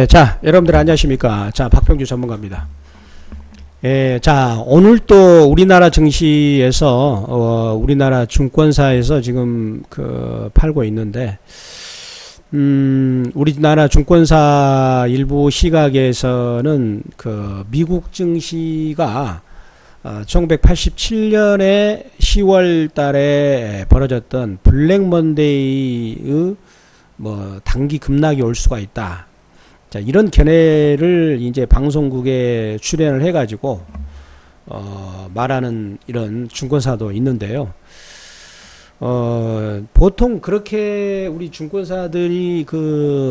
자, 여러분들 안녕하십니까. 자, 박병주 전문가입니다. 자, 오늘 또 우리나라 증시에서, 우리나라 증권사에서 지금 팔고 있는데, 우리나라 증권사 일부 시각에서는 미국 증시가 1987년에 10월 달에 벌어졌던 블랙 먼데이의 단기 급락이 올 수가 있다. 자, 이런 견해를 이제 방송국에 출연을 해가지고, 말하는 이런 증권사도 있는데요. 보통 그렇게 우리 증권사들이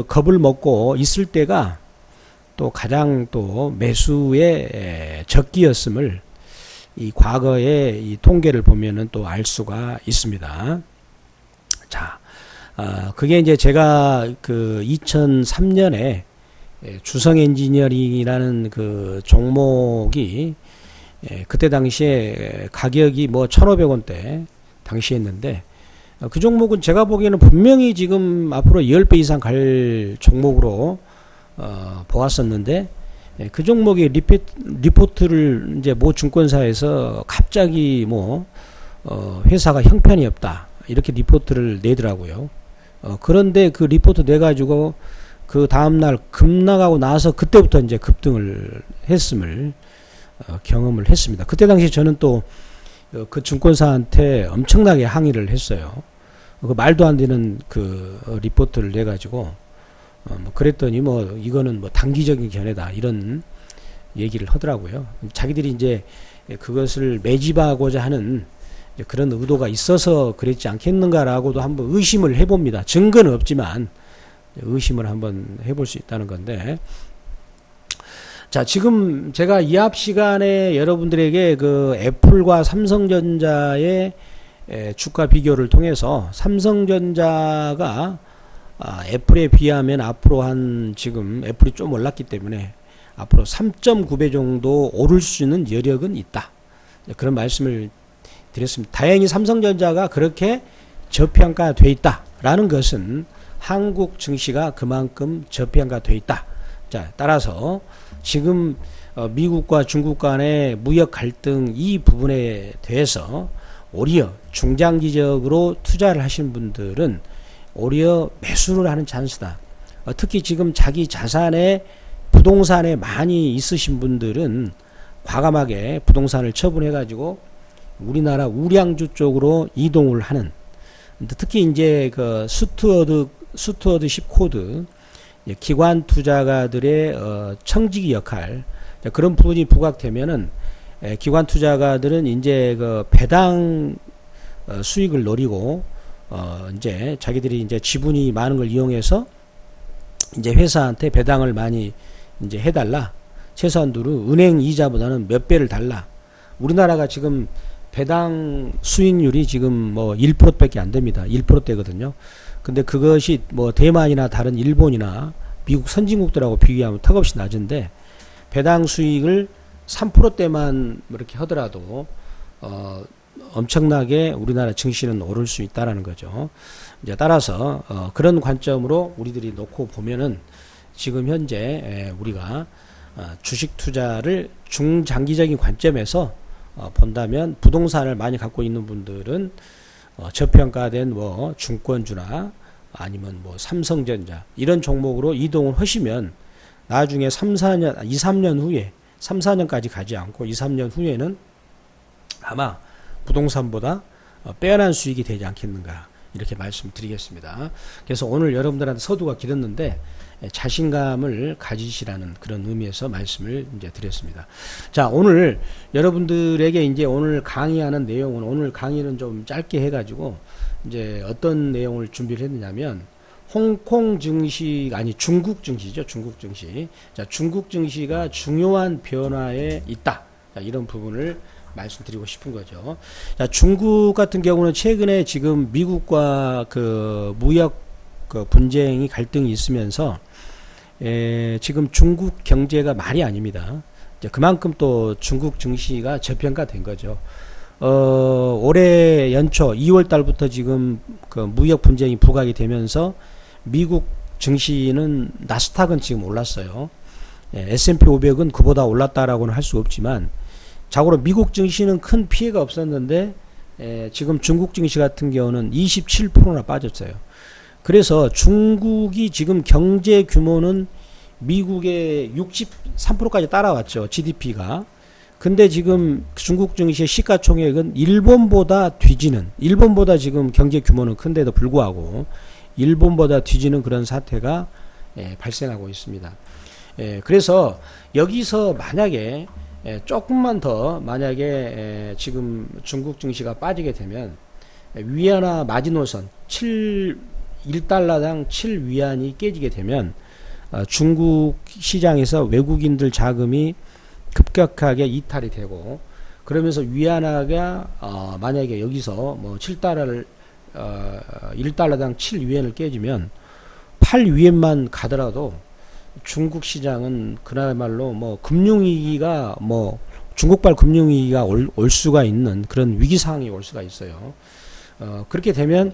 겁을 먹고 있을 때가 또 가장 또 매수의 적기였음을 이 과거의 이 통계를 보면은 또 알 수가 있습니다. 자, 그게 이제 제가 2003년에 주성 엔지니어링이라는 종목이 그때 당시에 가격이 1,500원대 당시에 했는데, 그 종목은 제가 보기에는 분명히 지금 앞으로 10배 이상 갈 종목으로 보았었는데, 그 종목의 리포트를 이제 모 증권사에서 갑자기 회사가 형편이 없다 이렇게 리포트를 내더라고요. 그런데 그 리포트 내가지고 그 다음날 급락하고 나서 그때부터 이제 급등을 했음을 경험을 했습니다. 그때 당시 저는 또 그 증권사한테 엄청나게 항의를 했어요. 그 말도 안 되는 리포트를 내가지고 그랬더니 이거는 단기적인 견해다 이런 얘기를 하더라고요. 자기들이 이제 그것을 매집하고자 하는 그런 의도가 있어서 그랬지 않겠는가라고도 한번 의심을 해봅니다. 증거는 없지만 의심을 한번 해볼 수 있다는 건데, 자, 지금 제가 이 앞 시간에 여러분들에게 애플과 삼성전자의 주가 비교를 통해서 삼성전자가 애플에 비하면 앞으로 지금 애플이 좀 올랐기 때문에 앞으로 3.9배 정도 오를 수 있는 여력은 있다. 그런 말씀을 드렸습니다. 다행히 삼성전자가 그렇게 저평가되어 있다라는 것은 한국 증시가 그만큼 저평가되어 있다. 자, 따라서 지금 미국과 중국 간의 무역 갈등 이 부분에 대해서 오히려 중장기적으로 투자를 하신 분들은 오히려 매수를 하는 찬스다. 특히 지금 자기 자산에 부동산에 많이 있으신 분들은 과감하게 부동산을 처분해 가지고 우리나라 우량주 쪽으로 이동을 하는, 특히 이제 스튜어드십 코드 기관 투자가들의 청지기 역할, 그런 부분이 부각되면은 기관 투자가들은 이제 배당 수익을 노리고 이제 자기들이 이제 지분이 많은 걸 이용해서 이제 회사한테 배당을 많이 이제 해달라. 최소한도로 은행 이자보다는 몇 배를 달라. 우리나라가 지금 배당 수익률이 지금 1%밖에 안 됩니다. 1%대거든요. 근데 그것이 대만이나 다른 일본이나 미국 선진국들하고 비교하면 턱없이 낮은데, 배당 수익을 3%대만 이렇게 하더라도 엄청나게 우리나라 증시는 오를 수 있다라는 거죠. 이제 따라서 그런 관점으로 우리들이 놓고 보면은 지금 현재 우리가 주식 투자를 중장기적인 관점에서 본다면 부동산을 많이 갖고 있는 분들은 저평가된 증권주나 아니면 삼성전자 이런 종목으로 이동을 하시면 나중에 3, 4년 후에 3, 4년까지 가지 않고 2, 3년 후에는 아마 부동산보다 빼어난 수익이 되지 않겠는가 이렇게 말씀드리겠습니다. 그래서 오늘 여러분들한테 서두가 길었는데 자신감을 가지시라는 그런 의미에서 말씀을 이제 드렸습니다. 자, 오늘 여러분들에게 이제 오늘 강의하는 내용은, 오늘 강의는 좀 짧게 해가지고 이제 어떤 내용을 준비를 했느냐면, 홍콩 증시, 아니 중국 증시죠. 중국 증시. 자, 중국 증시가 중요한 변화에 있다. 자, 이런 부분을 말씀드리고 싶은 거죠. 자, 중국 같은 경우는 최근에 지금 미국과 무역 분쟁이 갈등이 있으면서 지금 중국 경제가 말이 아닙니다. 그만큼 또 중국 증시가 저평가된 거죠. 올해 연초 2월 달부터 지금 무역 분쟁이 부각이 되면서 미국 증시는 나스닥은 지금 올랐어요. S&P 500은 그보다 올랐다라고는 할 수 없지만 자고로 미국 증시는 큰 피해가 없었는데 지금 중국 증시 같은 경우는 27%나 빠졌어요. 그래서 중국이 지금 경제 규모는 미국의 63%까지 따라왔죠. GDP가. 근데 지금 중국 증시의 시가총액은 일본보다 지금 경제 규모는 큰데도 불구하고 일본보다 뒤지는 그런 사태가 발생하고 있습니다. 그래서 여기서 만약에 조금만 더 만약에 지금 중국 증시가 빠지게 되면 위안화 마지노선 1달러당 7위안이 깨지게 되면 중국 시장에서 외국인들 자금이 급격하게 이탈이 되고 그러면서 위안화가 만약에 여기서 뭐 7달러를 1달러당 7위안을 깨지면 8위안만 가더라도 중국 시장은 그나말로 뭐 금융위기가 뭐 중국발 금융위기가 올 수가 있는 그런 위기 상황이 올 수가 있어요. 그렇게 되면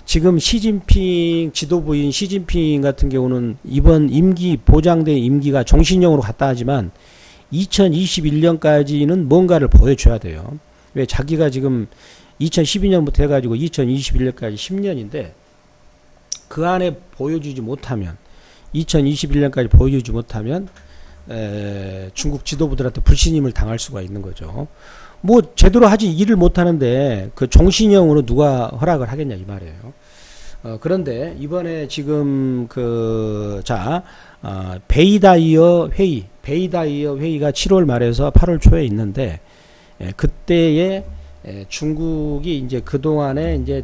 지금 지도부인 시진핑 같은 경우는 이번 임기 보장된 임기가 종신형으로 갔다 하지만 2021년까지는 뭔가를 보여줘야 돼요. 왜 자기가 지금 2012년부터 해가지고 2021년까지 10년인데 그 안에 보여주지 못하면 2021년까지 보여주지 못하면 중국 지도부들한테 불신임을 당할 수가 있는 거죠. 뭐 제대로 하지 일을 못하는데 그 종신형으로 누가 허락을 하겠냐 이 말이에요. 그런데 이번에 지금 베이다이어 회의가 7월 말에서 8월 초에 있는데 그때에 중국이 이제 그동안에 이제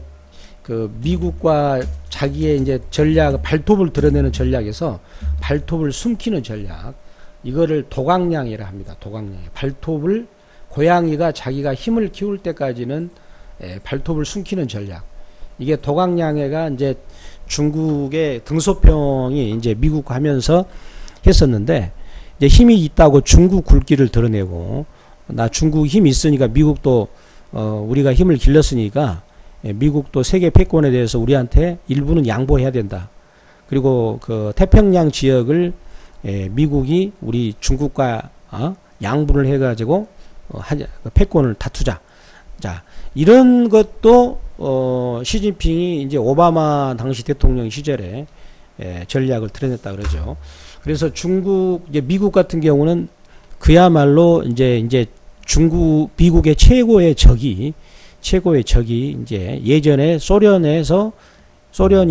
그 미국과 자기의 이제 발톱을 드러내는 전략에서 발톱을 숨기는 전략, 이거를 도강량이라 합니다. 도강량. 발톱을 고양이가 자기가 힘을 키울 때까지는 발톱을 숨기는 전략. 이게 도강량해가 이제 중국의 등소평이 이제 미국 하면서 했었는데 이제 힘이 있다고 중국 굵기를 드러내고 나 중국 힘이 있으니까 미국도 우리가 힘을 길렀으니까 미국도 세계 패권에 대해서 우리한테 일부는 양보해야 된다. 그리고 그 태평양 지역을 미국이 우리 중국과 양보를 해가지고 패권을 다투자. 자, 이런 것도 시진핑이 이제 오바마 당시 대통령 시절에 전략을 드러냈다 그러죠. 그래서 이제 미국 같은 경우는 그야말로 이제 미국의 최고의 적이 이제 예전에 소련이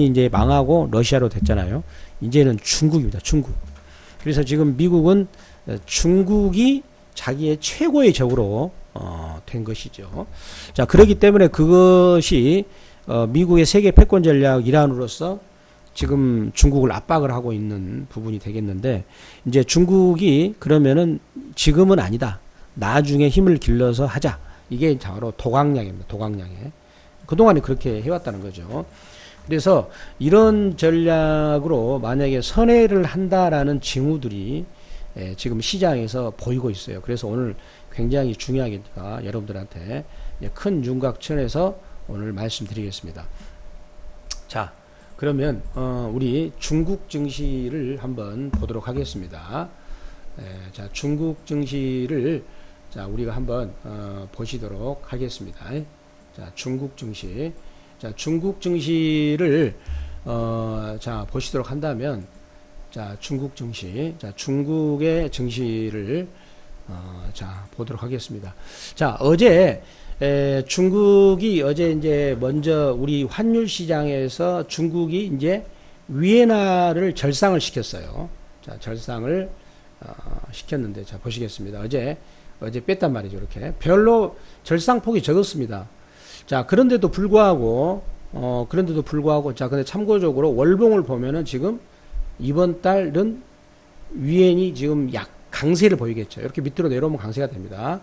이제 망하고 러시아로 됐잖아요. 이제는 중국입니다. 중국. 그래서 지금 미국은 중국이 자기의 최고의 적으로 된 것이죠. 자, 그렇기 때문에 그것이 미국의 세계 패권 전략 일환으로서 지금 중국을 압박을 하고 있는 부분이 되겠는데 이제 중국이 그러면은 지금은 아니다. 나중에 힘을 길러서 하자. 이게 바로 도강량입니다. 도강량에. 그동안에 그렇게 해왔다는 거죠. 그래서 이런 전략으로 만약에 선회를 한다라는 징후들이 지금 시장에서 보이고 있어요. 그래서 오늘 굉장히 중요하니까 여러분들한테 큰 윤곽천에서 오늘 말씀드리겠습니다. 자, 그러면 우리 중국 증시를 한번 보도록 하겠습니다. 자, 중국 증시를 우리가 한번 보시도록 하겠습니다. 자, 중국 증시. 자, 중국 증시를 보시도록 한다면 중국 증시. 자, 중국의 증시를 보도록 하겠습니다. 자, 어제 중국이 이제 먼저 우리 환율 시장에서 중국이 이제 위엔화를 절상을 시켰어요. 자, 절상을 시켰는데 자, 보시겠습니다. 어제 뺐단 말이죠. 이렇게 별로 절상폭이 적었습니다. 자, 그런데도 불구하고 자, 근데 참고적으로 월봉을 보면은 지금 이번 달은 위엔이 지금 강세를 보이겠죠. 이렇게 밑으로 내려오면 강세가 됩니다.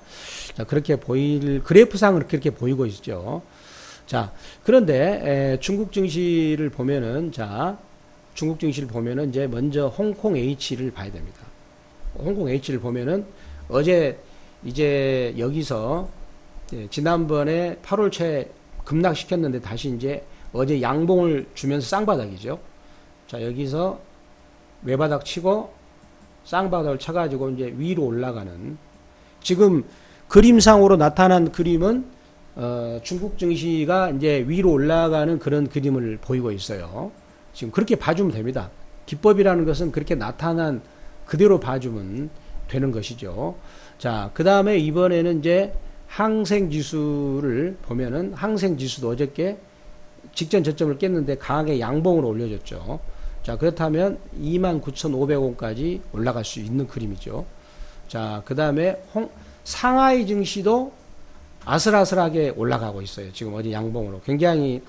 자, 그렇게 그래프상은 그렇게 보이고 있죠. 자, 그런데 중국 증시를 보면은 이제 먼저 홍콩 H를 봐야 됩니다. 홍콩 H를 보면은 어제 이제 여기서 지난번에 8월 초에 급락시켰는데 다시 이제 어제 양봉을 주면서 쌍바닥이죠. 자, 여기서 외바닥 치고 쌍바닥을 쳐가지고 이제 위로 올라가는, 지금 그림상으로 나타난 그림은 중국 증시가 이제 위로 올라가는 그런 그림을 보이고 있어요. 지금 그렇게 봐주면 됩니다. 기법이라는 것은 그렇게 나타난 그대로 봐주면 되는 것이죠. 자, 그 다음에 이번에는 이제 항생지수를 보면은, 항생지수도 어저께 직전 저점을 깼는데 강하게 양봉으로 올려줬죠. 자, 그렇다면 29,500원까지 올라갈 수 있는 그림이죠. 자, 그 다음에 상하이 증시도 아슬아슬하게 올라가고 있어요. 지금 어디 양봉으로 굉장히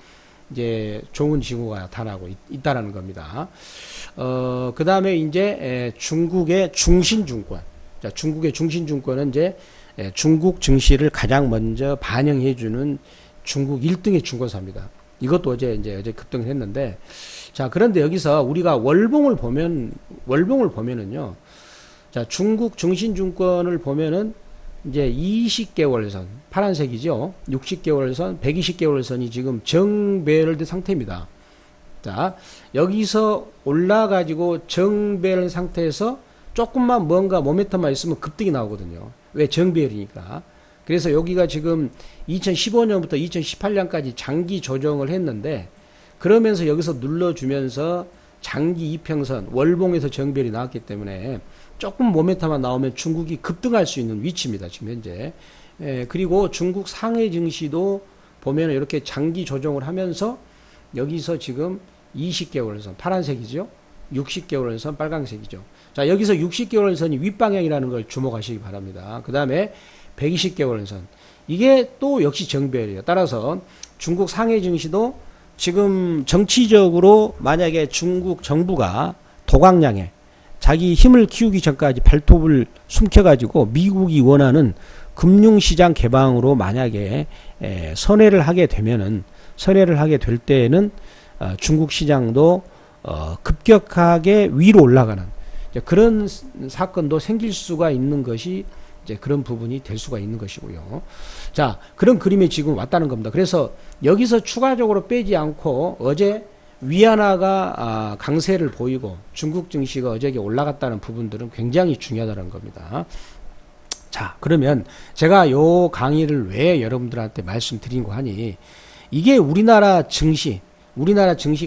이제 좋은 징후가 나타나고 있다라는 겁니다. 그 다음에 이제 중국의 중신증권. 자, 중국의 중신증권은 이제 중국 증시를 가장 먼저 반영해주는 중국 1등의 증권사입니다. 이것도 어제 급등했는데, 자, 그런데 여기서 우리가 월봉을 보면은요, 자, 중국 중신증권을 보면은 이제 20개월 선, 파란색이죠. 60개월 선, 120개월 선이 지금 정배열된 상태입니다. 자, 여기서 올라가지고 정배열 상태에서 조금만 뭔가 모멘텀만 있으면 급등이 나오거든요. 왜? 정배열이니까. 그래서 여기가 지금 2015년부터 2018년까지 장기 조정을 했는데, 그러면서 여기서 눌러주면서 장기 이평선, 월봉에서 정배열이 나왔기 때문에 조금 모멘텀만 나오면 중국이 급등할 수 있는 위치입니다. 지금 현재. 그리고 중국 상해 증시도 보면 이렇게 장기 조정을 하면서 여기서 지금 20개월 선, 파란색이죠. 60개월 선, 빨강색이죠. 자, 여기서 60개월 선이 윗방향이라는 걸 주목하시기 바랍니다. 그 다음에 120개월 선. 이게 또 역시 정배열이에요. 따라서 중국 상해 증시도 지금 정치적으로 만약에 중국 정부가 도강량에 자기 힘을 키우기 전까지 발톱을 숨겨가지고 미국이 원하는 금융시장 개방으로 만약에 선회를 하게 될 때에는 중국 시장도 급격하게 위로 올라가는 그런 사건도 생길 수가 있는 것이 이제 그런 부분이 될 수가 있는 것이고요. 자, 그런 그림이 지금 왔다는 겁니다. 그래서 여기서 추가적으로 빼지 않고 어제 위안화가 강세를 보이고 중국 증시가 어저께 올라갔다는 부분들은 굉장히 중요하다는 겁니다. 자, 그러면 제가 요 강의를 왜 여러분들한테 말씀드린 거 하니, 이게 우리나라 증시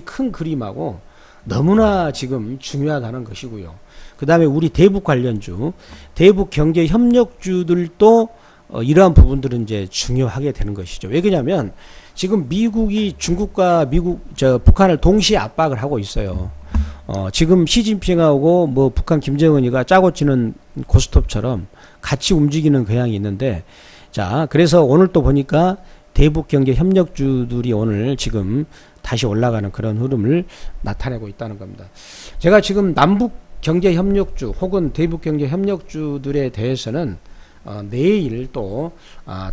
큰 그림하고 너무나 지금 중요하다는 것이고요. 그 다음에 우리 대북 관련주, 대북 경제 협력주들도 이러한 부분들은 이제 중요하게 되는 것이죠. 왜 그러냐면 지금 미국이 중국과 북한을 동시에 압박을 하고 있어요. 지금 시진핑하고 뭐 북한 김정은이가 짜고 치는 고스톱처럼 같이 움직이는 경향이 있는데, 자, 그래서 오늘 또 보니까 대북 경제 협력주들이 오늘 지금 다시 올라가는 그런 흐름을 나타내고 있다는 겁니다. 제가 지금 남북 경제 협력주 혹은 대북 경제 협력주들에 대해서는 내일 또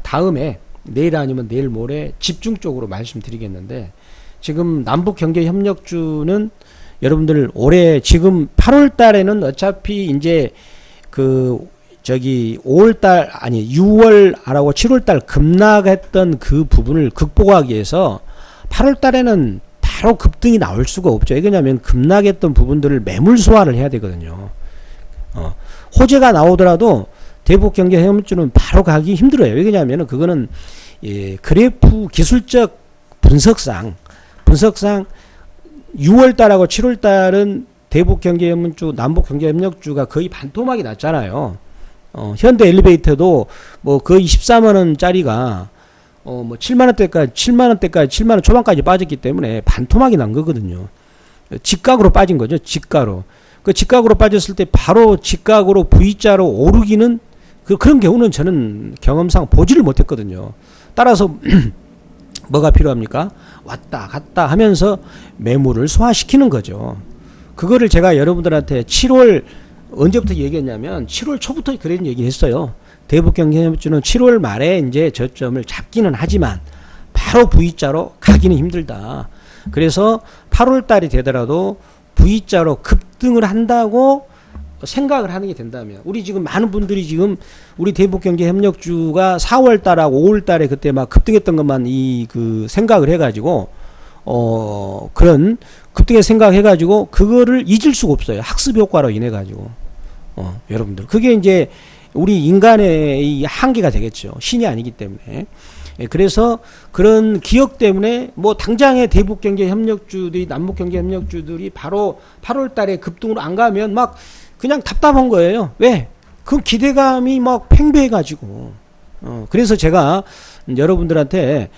다음에, 내일 아니면 내일 모레 집중적으로 말씀드리겠는데, 지금 남북 경제 협력주는 여러분들 올해 지금 8월 달에는 어차피 이제 6월 하고 7월 달 급락했던 그 부분을 극복하기 위해서 8월 달에는 바로 급등이 나올 수가 없죠. 왜냐하면 급락했던 부분들을 매물 소화를 해야 되거든요. 호재가 나오더라도 대북 경제 협력주는 바로 가기 힘들어요. 왜냐하면 그거는 그래프 기술적 분석상 6월달하고 7월달은 대북 경제 협력주, 남북 경제 협력주가 거의 반토막이 났잖아요. 현대 엘리베이터도 뭐 거의 14만원짜리가 뭐 7만원대까지 7만원 초반까지 빠졌기 때문에 반토막이 난 거거든요. 직각으로 빠진 거죠. 직가로. 그 직각으로 빠졌을 때 바로 직각으로 V자로 오르기는 그런 경우는 저는 경험상 보지를 못했거든요. 따라서 뭐가 필요합니까? 왔다 갔다 하면서 매물을 소화시키는 거죠. 그거를 제가 여러분들한테 7월 언제부터 얘기했냐면 7월 초부터 그런 얘기 했어요. 대북 경제 협력주는 7월 말에 이제 저점을 잡기는 하지만 바로 V자로 가기는 힘들다. 그래서 8월 달이 되더라도 V자로 급등을 한다고 생각을 하는 게 된다면, 우리 지금 많은 분들이 지금 우리 대북 경제 협력주가 4월 달하고 5월 달에 그때 막 급등했던 것만 생각을 해가지고 그런 급등의 생각해가지고 그거를 잊을 수가 없어요. 학습 효과로 인해가지고. 여러분들. 그게 이제 우리 인간의 이 한계가 되겠죠. 신이 아니기 때문에. 그래서 그런 기억 때문에 뭐 당장의 대북경제협력주들이 남북경제협력주들이 바로 8월 달에 급등으로 안 가면 막 그냥 답답한 거예요. 왜? 그 기대감이 막 팽배해가지고. 그래서 제가 여러분들한테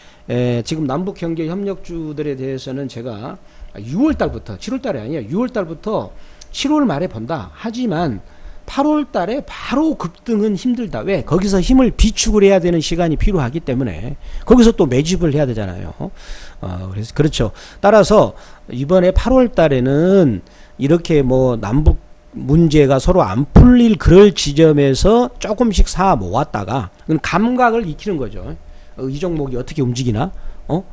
지금 남북경제협력주들에 대해서는 제가 6월 달부터 7월 달이 아니에요. 6월 달부터 7월 말에 본다. 하지만 8월 달에 바로 급등은 힘들다. 왜? 거기서 힘을 비축을 해야 되는 시간이 필요하기 때문에 거기서 또 매집을 해야 되잖아요. 그래서 그렇죠. 따라서 이번에 8월 달에는 이렇게 뭐 남북 문제가 서로 안 풀릴 그럴 지점에서 조금씩 사 모았다가 감각을 익히는 거죠. 이 종목이 어떻게 움직이나?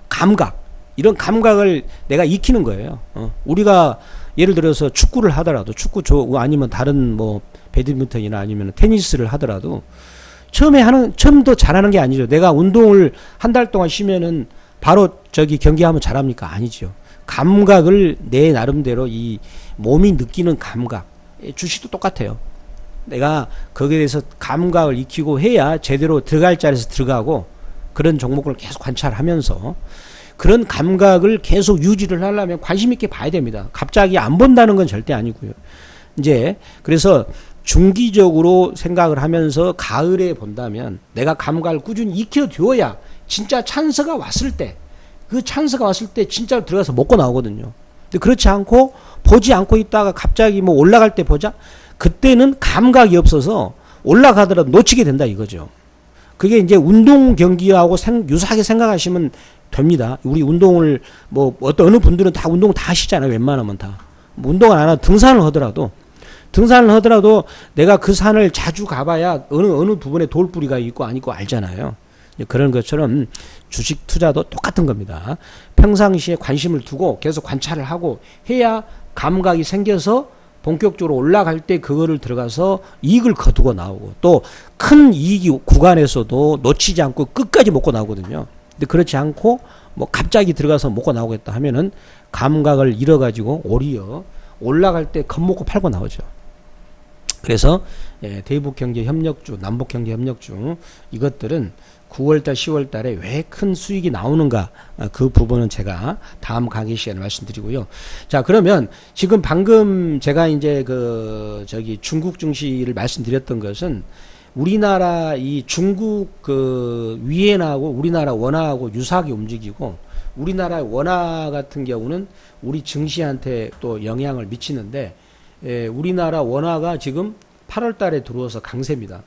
감각. 이런 감각을 내가 익히는 거예요. 우리가 예를 들어서 축구를 하더라도 아니면 다른 뭐 배드민턴이나 아니면 테니스를 하더라도 처음도 잘하는 게 아니죠. 내가 운동을 한 달 동안 쉬면은 바로 경기하면 잘합니까? 아니죠. 감각을 내 나름대로 이 몸이 느끼는 감각. 주식도 똑같아요. 내가 거기에 대해서 감각을 익히고 해야 제대로 들어갈 자리에서 들어가고 그런 종목을 계속 관찰하면서 그런 감각을 계속 유지를 하려면 관심 있게 봐야 됩니다. 갑자기 안 본다는 건 절대 아니고요. 이제 그래서 중기적으로 생각을 하면서 가을에 본다면 내가 감각을 꾸준히 익혀두어야 진짜 찬스가 왔을 때 그 찬스가 왔을 때 진짜로 들어가서 먹고 나오거든요. 근데 그렇지 않고 보지 않고 있다가 갑자기 뭐 올라갈 때 보자? 그때는 감각이 없어서 올라가더라도 놓치게 된다 이거죠. 그게 이제 운동 경기하고 유사하게 생각하시면 됩니다. 우리 운동을 어느 분들은 다 운동 다 하시잖아요. 웬만하면 다. 운동을 안 하고 등산을 하더라도 내가 그 산을 자주 가봐야 어느 부분에 돌뿌리가 있고 안 있고 알잖아요. 그런 것처럼 주식 투자도 똑같은 겁니다. 평상시에 관심을 두고 계속 관찰을 하고 해야 감각이 생겨서 본격적으로 올라갈 때 그거를 들어가서 이익을 거두고 나오고 또 큰 이익이 구간에서도 놓치지 않고 끝까지 먹고 나오거든요. 근데 그렇지 않고 뭐 갑자기 들어가서 먹고 나오겠다 하면은 감각을 잃어가지고 오히려 올라갈 때 겁먹고 팔고 나오죠. 그래서 대북경제협력주, 남북경제협력주 이것들은 9월달, 10월달에 왜 큰 수익이 나오는가 그 부분은 제가 다음 강의 시간에 말씀드리고요. 자, 그러면 지금 방금 제가 이제 중국 증시를 말씀드렸던 것은 우리나라 이 중국 위엔하고 우리나라 원화하고 유사하게 움직이고 우리나라 원화 같은 경우는 우리 증시한테 또 영향을 미치는데 우리나라 원화가 지금 8월 달에 들어와서 강세입니다.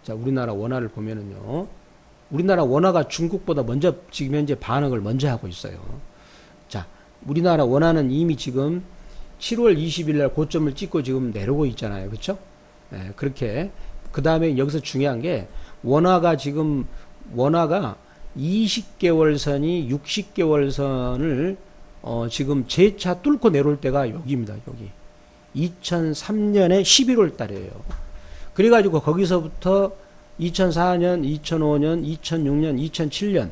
자, 우리나라 원화를 보면은요. 우리나라 원화가 중국보다 먼저 지금 현재 반응을 먼저 하고 있어요. 자, 우리나라 원화는 이미 지금 7월 20일 날 고점을 찍고 지금 내려오고 있잖아요. 그렇죠? 그렇게 그 다음에 여기서 중요한 게 원화가 20개월 선이 60개월 선을 지금 재차 뚫고 내려올 때가 여기입니다. 여기 2003년에 11월 달이에요. 그래가지고 거기서부터 2004년, 2005년, 2006년, 2007년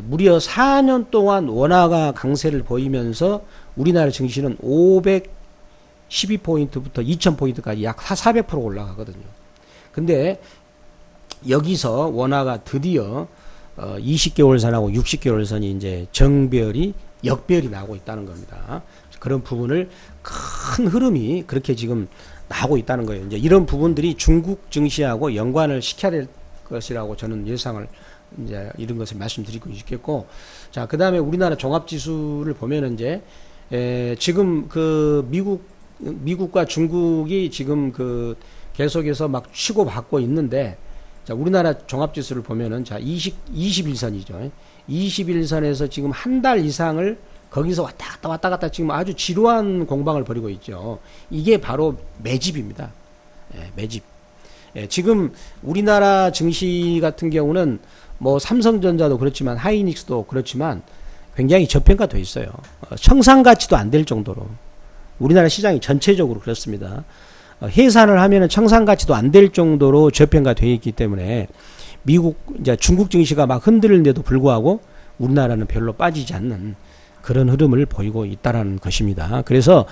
무려 4년 동안 원화가 강세를 보이면서 우리나라 증시는 512포인트부터 2000포인트까지 약 400% 올라가거든요. 근데 여기서 원화가 드디어 20개월 선하고 60개월 선이 이제 역별이 나오고 있다는 겁니다. 그런 부분을 큰 흐름이 그렇게 지금 나오고 있다는 거예요. 이제 이런 부분들이 중국 증시하고 연관을 시켜야 될 것이라고 저는 예상을 이제 이런 것을 말씀드리고 있겠고, 자, 그 다음에 우리나라 종합지수를 보면은 이제 지금 미국과 중국이 지금 계속해서 막 치고받고 있는데, 자, 우리나라 종합지수를 보면은 자 21선이죠. 21선에서 지금 한 달 이상을 거기서 왔다 갔다 지금 아주 지루한 공방을 벌이고 있죠. 이게 바로 매집입니다. 매집. 지금 우리나라 증시 같은 경우는 뭐 삼성전자도 그렇지만 하이닉스도 그렇지만 굉장히 저평가돼 있어요. 청산가치도 안 될 정도로. 우리나라 시장이 전체적으로 그렇습니다. 해산을 하면은 청산가치도 안 될 정도로 저평가되어 있기 때문에 이제 중국 증시가 막 흔들리는데도 불구하고 우리나라는 별로 빠지지 않는 그런 흐름을 보이고 있다라는 것입니다. 그래서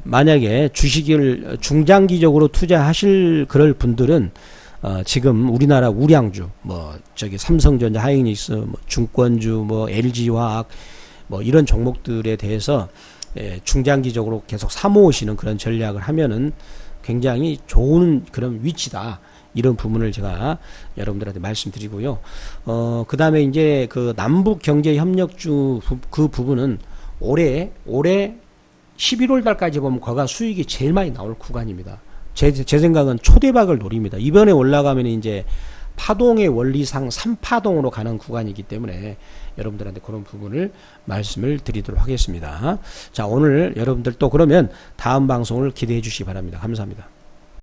만약에 주식을 중장기적으로 투자하실 그럴 분들은 지금 우리나라 우량주 뭐 저기 삼성전자, 하이닉스, 뭐 중권주, 뭐 LG화학 뭐 이런 종목들에 대해서 중장기적으로 계속 사모으시는 그런 전략을 하면은 굉장히 좋은 그런 위치다. 이런 부분을 제가 여러분들한테 말씀드리고요. 그 다음에 이제 그 남북경제협력주 그 부분은 올해 11월 달까지 보면 거가 수익이 제일 많이 나올 구간입니다. 제 생각은 초대박을 노립니다. 이번에 올라가면 이제 파동의 원리상 3파동으로 가는 구간이기 때문에 여러분들한테 그런 부분을 말씀을 드리도록 하겠습니다. 자, 오늘 여러분들 또 그러면 다음 방송을 기대해 주시기 바랍니다. 감사합니다.